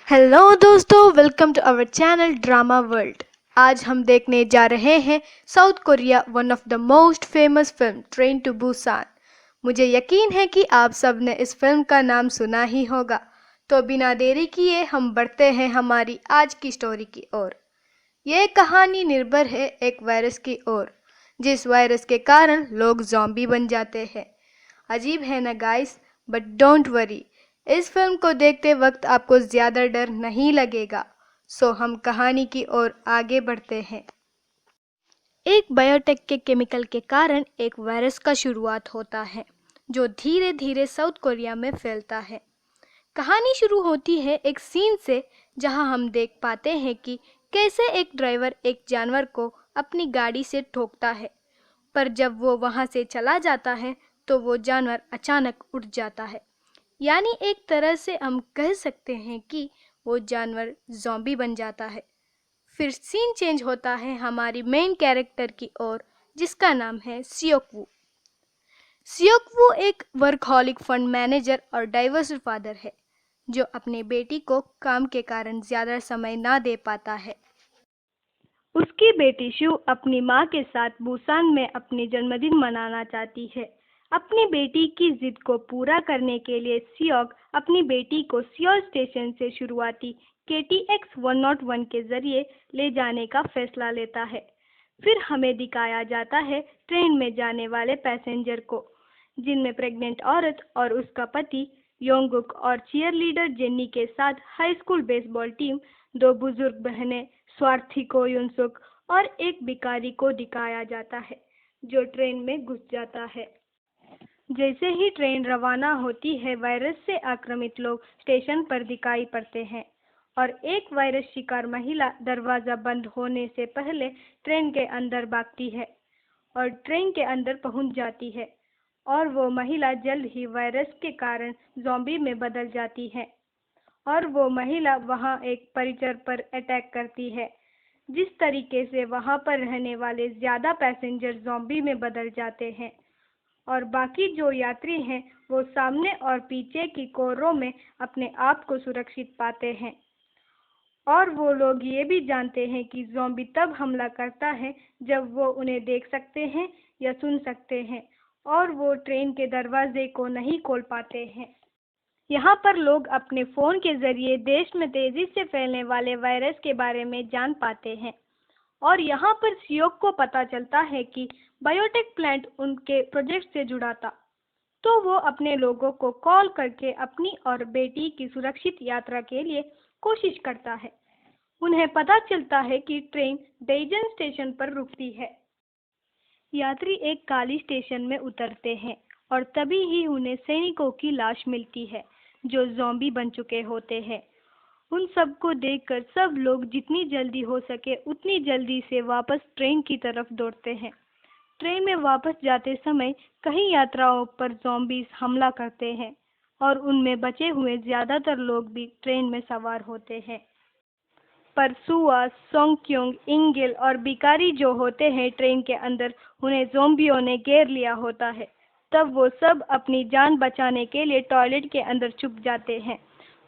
Hello दोस्तों, welcome to our channel drama world. आज हम देखने जा रहे हैं South Korea one of the most famous film Train to Busan. मुझे यकीन है कि आप सब ने इस फिल्म का नाम सुना ही होगा। तो बिना देरी किए हम बढ़ते हैं हमारी आज की स्टोरी की ओर। ये कहानी निर्भर है एक वायरस की ओर, जिस वायरस के कारण लोग ज़ॉम्बी बन जाते हैं। अजीब है ना गाइस, बट डोंट वरी, इस फिल्म को देखते वक्त आपको ज़्यादा डर नहीं लगेगा। सो हम कहानी की ओर आगे बढ़ते हैं। एक बायोटेक के केमिकल के कारण एक वायरस का शुरुआत होता है, जो धीरे धीरे साउथ कोरिया में फैलता है। कहानी शुरू होती है एक सीन से, जहां हम देख पाते हैं कि कैसे एक ड्राइवर एक जानवर को अपनी गाड़ी से ठोकता है। पर जब वो वहां से चला जाता है तो वो जानवर अचानक उठ जाता है। यानी एक तरह से हम कह सकते हैं कि वो जानवर ज़ॉम्बी बन जाता है। फिर सीन चेंज होता है हमारी मेन कैरेक्टर की ओर, जिसका नाम है सियोकवू। सियोकवू एक वर्कहॉलिक फंड मैनेजर और डाइवर्स फादर है, जो अपने बेटी को काम के कारण ज़्यादा समय ना दे पाता है। उसकी बेटी शू अपनी माँ के साथ बुसान में अपनी जन्मदिन मनाना चाहती है। अपनी बेटी की जिद को पूरा करने के लिए सियोक अपनी बेटी को सियोल स्टेशन से शुरुआती KTX 101 के जरिए ले जाने का फैसला लेता है। फिर हमें दिखाया जाता है ट्रेन में जाने वाले पैसेंजर को, जिनमें प्रेग्नेंट औरत और उसका पति योंगुक और चीयरलीडर जेन्नी के साथ हाई स्कूल बेसबॉल टीम, दो बुजुर्ग बहनें स्वार्थी को युनसुक और एक भिखारी को दिखाया जाता है, जो ट्रेन में घुस जाता है। जैसे ही ट्रेन रवाना होती है, वायरस से आक्रामित लोग स्टेशन पर दिखाई पड़ते हैं और एक वायरस शिकार महिला दरवाज़ा बंद होने से पहले ट्रेन के अंदर भागती है और ट्रेन के अंदर पहुंच जाती है, और वो महिला जल्द ही वायरस के कारण ज़ॉम्बी में बदल जाती है और वो महिला वहां एक परिचर पर अटैक करती है। जिस तरीके से वहां पर रहने वाले ज़्यादा पैसेंजर ज़ॉम्बी में बदल जाते हैं और बाकी जो यात्री हैं वो सामने और पीछे की कोरों में अपने आप को सुरक्षित पाते हैं। और वो लोग ये भी जानते हैं कि ज़ॉम्बी तब हमला करता है जब वो उन्हें देख सकते हैं या सुन सकते हैं, और वो ट्रेन के दरवाजे को नहीं खोल पाते हैं। यहाँ पर लोग अपने फ़ोन के ज़रिए देश में तेज़ी से फैलने वाले वायरस के बारे में जान पाते हैं। और यहाँ पर सियोक को पता चलता है कि बायोटेक प्लांट उनके प्रोजेक्ट से जुड़ा था, तो वो अपने लोगों को कॉल करके अपनी और बेटी की सुरक्षित यात्रा के लिए कोशिश करता है। उन्हें पता चलता है कि ट्रेन डेइजन स्टेशन पर रुकती है। यात्री एक खाली स्टेशन में उतरते हैं और तभी ही उन्हें सैनिकों की लाश मिलती है, जो ज़ॉम्बी बन चुके होते हैं। उन सबको देखकर सब लोग जितनी जल्दी हो सके उतनी जल्दी से वापस ट्रेन की तरफ दौड़ते हैं। ट्रेन में वापस जाते समय कई यात्राओं पर ज़ॉम्बीज हमला करते हैं और उनमें बचे हुए ज़्यादातर लोग भी ट्रेन में सवार होते हैं। पर सुआ, सोंगक्योंग, इंगिल और बिकारी जो होते हैं ट्रेन के अंदर, उन्हें ज़ॉम्बियों ने घेर लिया होता है। तब वो सब अपनी जान बचाने के लिए टॉयलेट के अंदर छुप जाते हैं।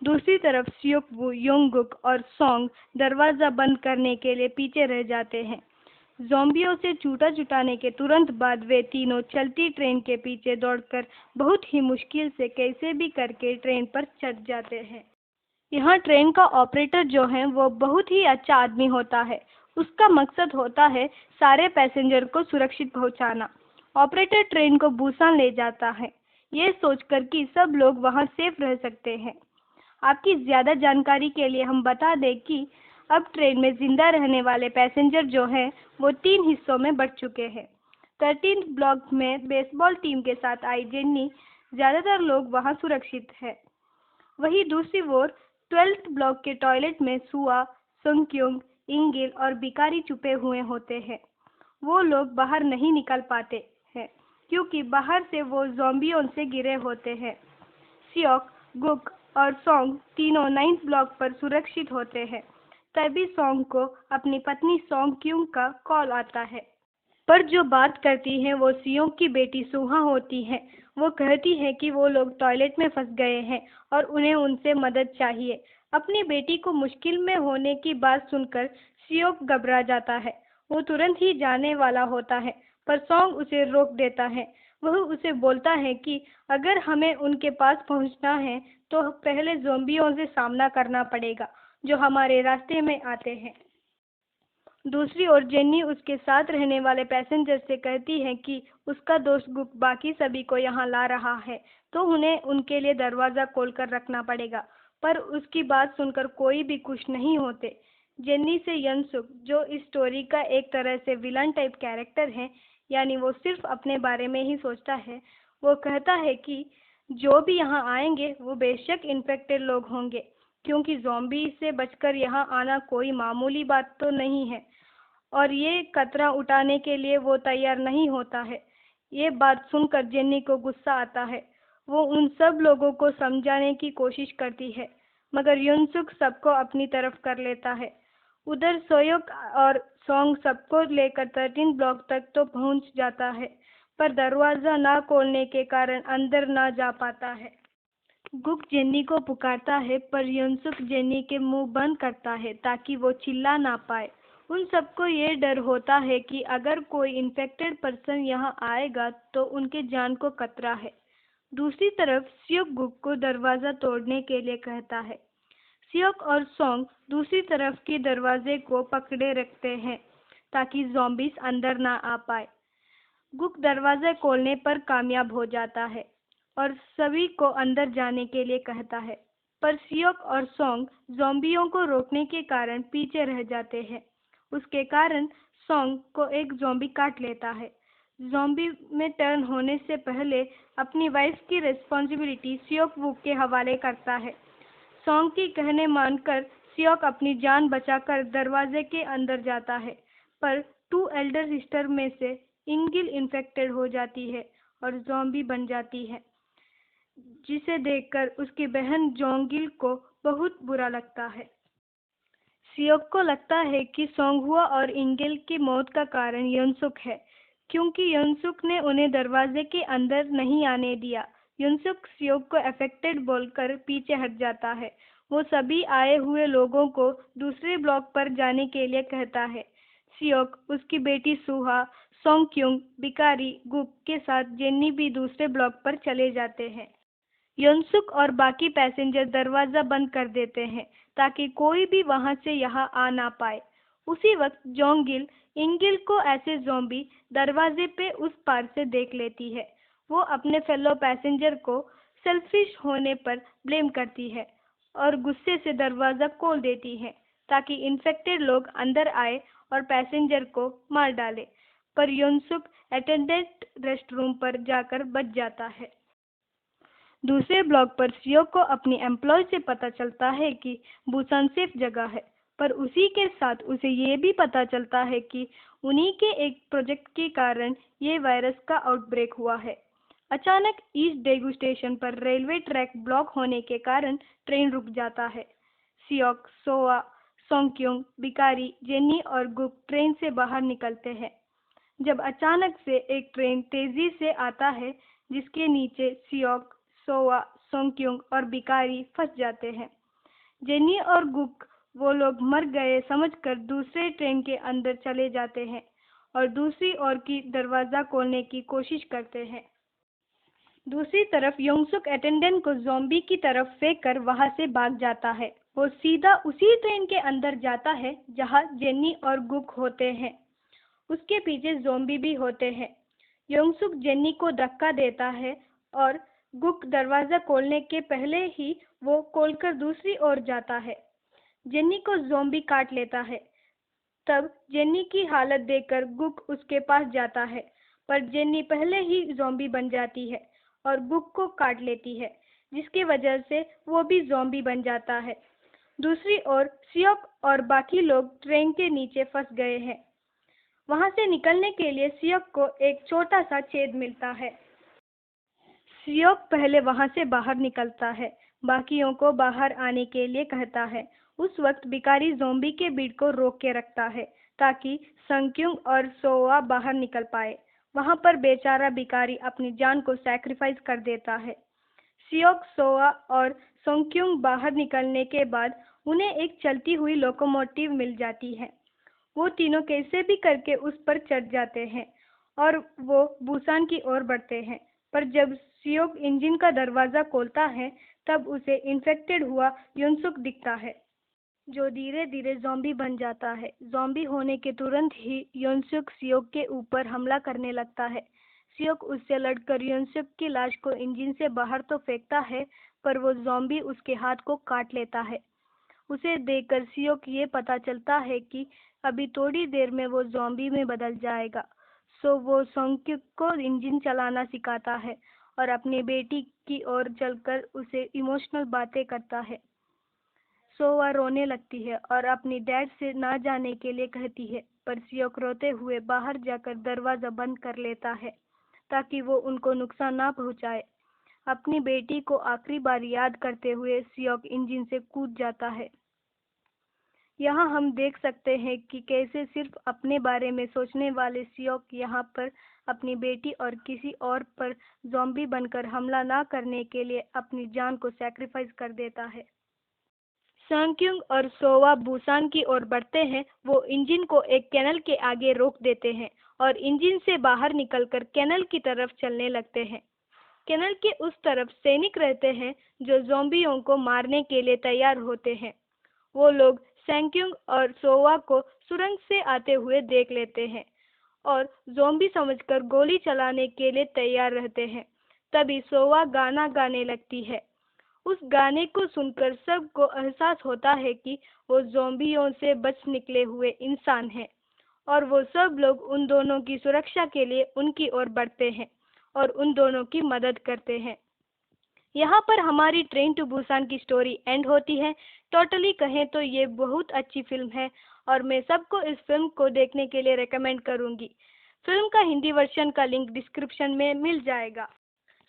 दूसरी तरफ सियोकवू, योंगुक और सोंग दरवाज़ा बंद करने के लिए पीछे रह जाते हैं। ज़ॉम्बियों से छूटा छुटाने के तुरंत बाद वे तीनों चलती ट्रेन के पीछे दौड़कर बहुत ही मुश्किल से कैसे भी करके ट्रेन पर चढ़ जाते हैं। यहाँ ट्रेन का ऑपरेटर जो है वो बहुत ही अच्छा आदमी होता है। उसका मकसद होता है सारे पैसेंजर को सुरक्षित पहुँचाना। ऑपरेटर ट्रेन को बुसान ले जाता है, ये सोचकर कि सब लोग वहाँ सेफ रह सकते हैं। आपकी ज़्यादा जानकारी के लिए हम बता दें कि अब ट्रेन में जिंदा रहने वाले पैसेंजर जो हैं वो 3 हिस्सों में बढ़ चुके हैं। 13th ब्लॉक में बेसबॉल टीम के साथ आई जेन्नी, ज़्यादातर लोग वहाँ सुरक्षित हैं। वहीं दूसरी ओर 12th ब्लॉक के टॉयलेट में सुआ, सोंगक्योंग, इंगिल और बिकारी छुपे हुए होते हैं। वो लोग बाहर नहीं निकल पाते हैं क्योंकि बाहर से वो ज़ॉम्बियों से घिरे होते हैं। सियोक, गुक और सोंग तीनों 9th ब्लॉक पर सुरक्षित होते हैं। तभी सोंग को अपनी पत्नी सोंगक्योंग का कॉल आता है। पर जो बात करती है वो सियोक की बेटी सुहा होती है। वो कहती है कि वो लोग टॉयलेट में फंस गए हैं और उन्हें उनसे मदद चाहिए। अपनी बेटी को मुश्किल में होने की बात सुनकर सियोक घबरा जाता है। वो तुरंत ही जाने वाला होता है, पर सॉन्ग उसे रोक देता है। वह उसे बोलता है कि अगर हमें उनके पास पहुंचना है तो पहले ज़ोंबियों से सामना करना पड़ेगा जो हमारे रास्ते में आते हैं। दूसरी ओर जेन्नी उसके साथ रहने वाले पैसेंजर से कहती है कि उसका दोस्त गुक बाकी सभी को यहाँ ला रहा है, तो उन्हें उनके लिए दरवाज़ा खोलकर रखना पड़ेगा। पर उसकी बात सुनकर कोई भी खुश नहीं होते। जेन्नी से यनसुक, जो इस स्टोरी का एक तरह से विलन टाइप कैरेक्टर है, यानी वो सिर्फ अपने बारे में ही सोचता है, वो कहता है कि जो भी यहाँ आएंगे वो बेशक इन्फेक्टेड लोग होंगे, क्योंकि ज़ॉम्बी से बचकर यहाँ आना कोई मामूली बात तो नहीं है, और ये खतरा उठाने के लिए वो तैयार नहीं होता है। ये बात सुनकर जेन्नी को गुस्सा आता है। वो उन सब लोगों को समझाने की कोशिश करती है, मगर युनसुक सबको अपनी तरफ कर लेता है। उधर सोयोक और सॉन्ग सबको लेकर 13 ब्लॉक तक तो पहुंच जाता है, पर दरवाज़ा ना खोलने के कारण अंदर ना जा पाता है। गुक जेन्नी को पुकारता है, पर युनसुक जेन्नी के मुंह बंद करता है ताकि वो चिल्ला ना पाए। उन सबको ये डर होता है कि अगर कोई इन्फेक्टेड पर्सन यहाँ आएगा तो उनके जान को खतरा है। दूसरी तरफ सियोक गुक को दरवाज़ा तोड़ने के लिए कहता है। सियोक और सॉन्ग दूसरी तरफ के दरवाजे को पकड़े रखते हैं ताकि ज़ॉम्बीज अंदर ना आ पाए। गुक दरवाज़ा खोलने पर कामयाब हो जाता है और सभी को अंदर जाने के लिए कहता है, पर सियोक और सॉन्ग ज़ॉम्बियों को रोकने के कारण पीछे रह जाते हैं। उसके कारण सॉन्ग को एक ज़ॉम्बी काट लेता है। ज़ॉम्बी में टर्न होने से पहले अपनी वाइफ की रिस्पॉन्सिबिलिटी सियोक वुक के हवाले करता है। सॉन्ग की कहने मानकर सियोक अपनी जान बचाकर दरवाजे के अंदर जाता है, पर 2 एल्डर सिस्टर में से इंगिल इन्फेक्टेड हो जाती है और ज़ॉम्बी बन जाती है, जिसे देखकर उसकी बहन जोंगिल को बहुत बुरा लगता है। सियोक को लगता है कि सोंगहुआ और इंगिल की मौत का कारण युनसुक है, क्योंकि युनसुक ने उन्हें दरवाजे के अंदर नहीं आने दिया। युनसुक सियोक को अफेक्टेड बोलकर पीछे हट जाता है। वो सभी आए हुए लोगों को दूसरे ब्लॉक पर जाने के लिए कहता है। सियोक, उसकी बेटी सुहा, सोंगक्युंग, बिकारी, गुक के साथ जेन्नी भी दूसरे ब्लॉक पर चले जाते हैं। युनसुक और बाकी पैसेंजर दरवाज़ा बंद कर देते हैं ताकि कोई भी वहां से यहाँ आ ना पाए। उसी वक्त जोंगिल इंगिल को ऐसे ज़ॉम्बी दरवाजे पे उस पार से देख लेती है। वो अपने फेलो पैसेंजर को सेल्फिश होने पर ब्लेम करती है और गुस्से से दरवाज़ा खोल देती है ताकि इन्फेक्टेड लोग अंदर आए और पैसेंजर को मार डाले। पर युनसुक अटेंडेंट रेस्टरूम पर जाकर बच जाता है। दूसरे ब्लॉक पर सियोक को अपनी एम्प्लॉय से पता चलता है कि बुसान सेफ जगह है, पर उसी के साथ उसे ये भी पता चलता है कि उन्हीं के एक प्रोजेक्ट के कारण ये वायरस का आउटब्रेक हुआ है। अचानक ईस्ट डेगू स्टेशन पर रेलवे ट्रैक ब्लॉक होने के कारण ट्रेन रुक जाता है। सियोक, सोआ, सोंगक्युंग, बिकारी, जेन्नी और गुक ट्रेन से बाहर निकलते हैं, जब अचानक से एक ट्रेन तेजी से आता है जिसके नीचे सियोक, सोवा, सोंगक्युंग और बिकारी फंस जाते हैं। जेनी और गुक वो लोग मर गए समझकर दूसरे ट्रेन के अंदर चले जाते हैं और दूसरी ओर की दरवाज़ा खोलने की कोशिश करते हैं। दूसरी तरफ योंगसुक अटेंडेंट को ज़ॉम्बी की तरफ फेंक कर वहां से भाग जाता है। वो सीधा उसी ट्रेन के अंदर जाता है जहां जेनी और गुक होते हैं। उसके पीछे ज़ॉम्बी भी होते हैं। योंगसुक जेनी को धक्का देता है और गुक दरवाज़ा खोलने के पहले ही वो खोलकर दूसरी ओर जाता है। जेनी को ज़ॉम्बी काट लेता है। तब जेनी की हालत देखकर गुक उसके पास जाता है, पर जेनी पहले ही ज़ॉम्बी बन जाती है और गुक को काट लेती है, जिसकी वजह से वो भी ज़ॉम्बी बन जाता है। दूसरी ओर सियोक और बाकी लोग ट्रेन के नीचे फंस गए हैं। वहां से निकलने के लिए सियोक को एक छोटा सा छेद मिलता है। सियोक पहले वहां से बाहर निकलता है, बाकियों को बाहर आने के लिए कहता है। उस वक्त बिकारी ज़ॉम्बी के भीड़ को रोक के रखता है ताकि संक्युंग और सोवा बाहर निकल पाए। वहां पर बेचारा भिखारी अपनी जान को सैक्रिफाइस कर देता है। सियोक, सोवा और सोंगक्युंग बाहर निकलने के बाद उन्हें एक चलती हुई लोकोमोटिव मिल जाती है। वो तीनों कैसे भी करके उस पर चढ़ जाते हैं और वो बुसान की ओर बढ़ते हैं। पर जब सियोक इंजन का दरवाजा खोलता है तब उसे इन्फेक्टेड हुआ युनसुक दिखता है, जो धीरे धीरे ज़ॉम्बी बन जाता है। ज़ॉम्बी होने के तुरंत ही युनसुक सियोक के ऊपर हमला करने लगता है। सियोक उससे लड़कर युनसुक की लाश को इंजन से बाहर तो फेंकता है, पर वो ज़ॉम्बी उसके हाथ को काट लेता है। उसे देखकर सियोक ये पता चलता है कि अभी थोड़ी देर में वो ज़ॉम्बी में बदल जाएगा। सो वो सोंगक्युक को इंजन चलाना सिखाता है और अपनी बेटी की ओर चलकर उसे इमोशनल बातें करता है। सोवा रोने लगती है और अपनी डैड से ना जाने के लिए कहती है, पर सियोक रोते हुए बाहर जाकर दरवाजा बंद कर लेता है ताकि वो उनको नुकसान ना पहुंचाए। अपनी बेटी को आखिरी बार याद करते हुए सियोक इंजन से कूद जाता है। यहाँ हम देख सकते हैं कि कैसे सिर्फ अपने बारे में सोचने वाले सियोक यहाँ पर अपनी बेटी और किसी और पर ज़ॉम्बी बनकर हमला ना करने के लिए अपनी जान को सैक्रिफाइस कर देता है। सांक्युंग और सोवा बुसान की ओर बढ़ते हैं। वो इंजन को एक कैनल के आगे रोक देते हैं और इंजन से बाहर निकलकर कैनल की तरफ चलने लगते हैं। कैनल के उस तरफ सैनिक रहते हैं जो ज़ॉम्बियों को मारने के लिए तैयार होते हैं। वो लोग सैंक्युंग और सोवा को सुरंग से आते हुए देख लेते हैं और ज़ॉम्बी समझकर गोली चलाने के लिए तैयार रहते हैं। तभी सोवा गाना गाने लगती है। उस गाने को सुनकर सबको एहसास होता है कि वो ज़ॉम्बियों से बच निकले हुए इंसान हैं और वो सब लोग उन दोनों की सुरक्षा के लिए उनकी ओर बढ़ते हैं और उन दोनों की मदद करते हैं। यहाँ पर हमारी ट्रेन टू बुसान की स्टोरी एंड होती है। टोटली कहें तो ये बहुत अच्छी फिल्म है और मैं सबको इस फिल्म को देखने के लिए रेकमेंड करूँगी। फिल्म का हिंदी वर्जन का लिंक डिस्क्रिप्शन में मिल जाएगा।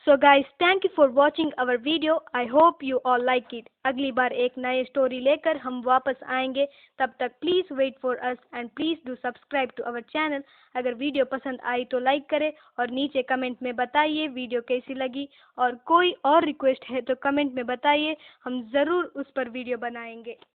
So guys, thank you for watching our video. I hope you all like it. अगली बार एक नए स्टोरी लेकर हम वापस आएंगे। तब तक please wait for us and please do subscribe to our channel. अगर वीडियो पसंद आई तो लाइक करें और नीचे कमेंट में बताइए वीडियो कैसी लगी, और कोई और रिक्वेस्ट है तो कमेंट में बताइए, हम ज़रूर उस पर वीडियो बनाएंगे।